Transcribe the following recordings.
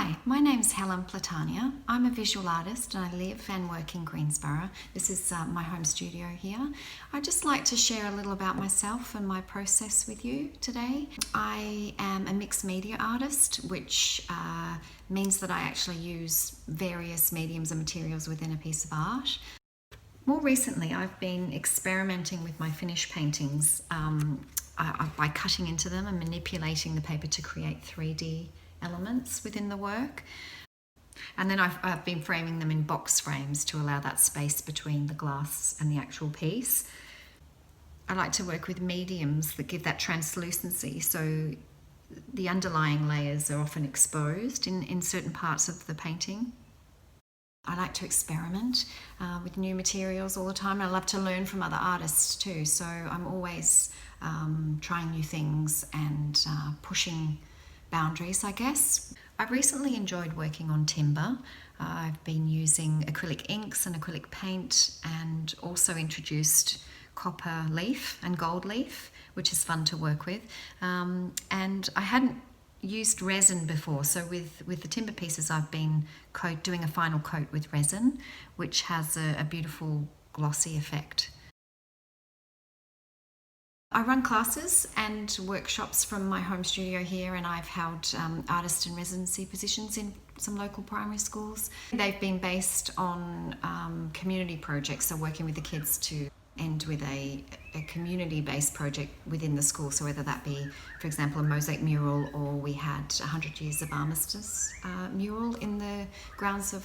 Hi, my name's Helen Platania. I'm a visual artist and I live and work in Greensborough. This is my home studio here. I'd just like to share a little about myself and my process with you today. I am a mixed media artist, which means that I actually use various mediums and materials within a piece of art. More recently, I've been experimenting with my finished paintings by cutting into them and manipulating the paper to create 3D elements within the work. And then I've been framing them in box frames to allow that space between the glass and the actual piece. I like to work with mediums that give that translucency, so the underlying layers are often exposed in certain parts of the painting. I like to experiment with new materials all the time. I love to learn from other artists too, so I'm always trying new things and pushing boundaries, I guess. I've recently enjoyed working on timber. I've been using acrylic inks and acrylic paint, and also introduced copper leaf and gold leaf, which is fun to work with. And I hadn't used resin before, so with the timber pieces I've been doing a final coat with resin, which has a beautiful glossy effect. I run classes and workshops from my home studio here, and I've held artist and residency positions in some local primary schools. They've been based on community projects, so working with the kids to end with a community-based project within the school. So whether that be, for example, a mosaic mural, or we had 100 Years of Armistice mural in the grounds of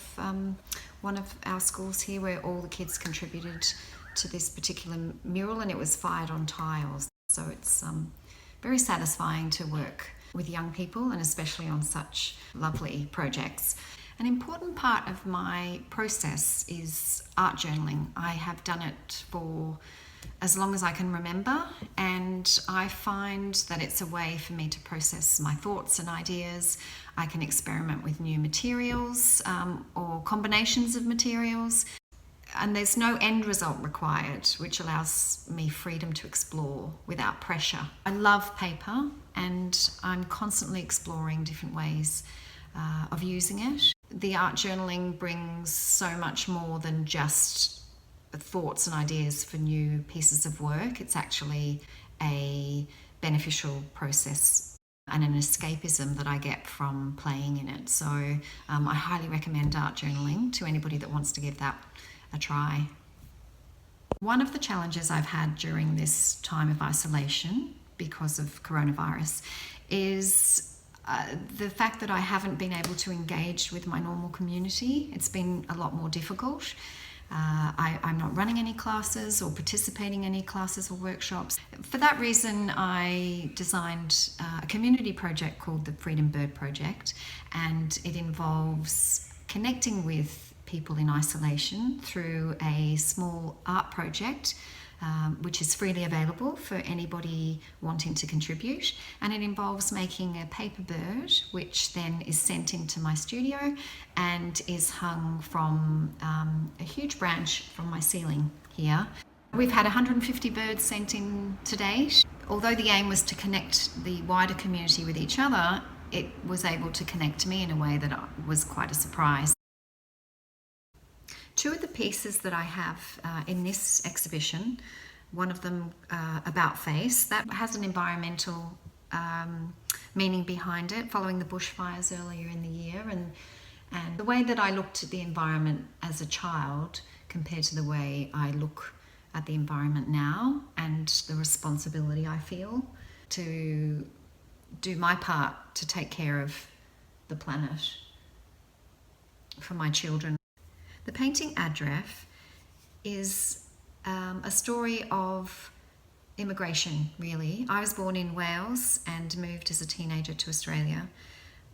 one of our schools here, where all the kids contributed to this particular mural, and it was fired on tiles. So it's very satisfying to work with young people, and especially on such lovely projects. An important part of my process is art journaling. I have done it for as long as I can remember, and I find that it's a way for me to process my thoughts and ideas. I can experiment with new materials or combinations of materials. And there's no end result required, which allows me freedom to explore without pressure. I love paper, and I'm constantly exploring different ways of using it. The art journaling brings so much more than just thoughts and ideas for new pieces of work. It's actually a beneficial process and an escapism that I get from playing in it. So I highly recommend art journaling to anybody that wants to give that a try. One of the challenges I've had during this time of isolation because of coronavirus is the fact that I haven't been able to engage with my normal community. It's been a lot more difficult. I'm not running any classes or participating in any classes or workshops. For that reason, I designed a community project called the Freedom Bird Project, and it involves connecting with people in isolation through a small art project, which is freely available for anybody wanting to contribute. And it involves making a paper bird, which then is sent into my studio and is hung from a huge branch from my ceiling here. We've had 150 birds sent in to date. Although the aim was to connect the wider community with each other, it was able to connect me in a way that was quite a surprise. Two of the pieces that I have in this exhibition, one of them About Face, that has an environmental meaning behind it, following the bushfires earlier in the year, and the way that I looked at the environment as a child compared to the way I look at the environment now, and the responsibility I feel to do my part to take care of the planet for my children. The painting Adref is a story of immigration, really. I was born in Wales and moved as a teenager to Australia,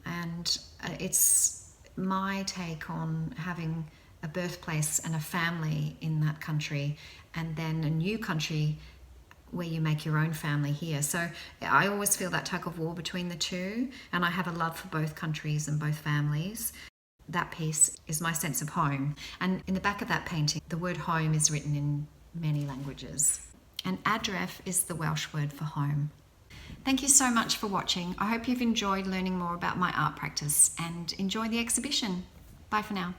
and it's my take on having a birthplace and a family in that country, and then a new country where you make your own family here. So I always feel that tug of war between the two, and I have a love for both countries and both families. That piece is my sense of home. And in the back of that painting, the word home is written in many languages. And Adref is the Welsh word for home. Thank you so much for watching. I hope you've enjoyed learning more about my art practice and enjoy the exhibition. Bye for now.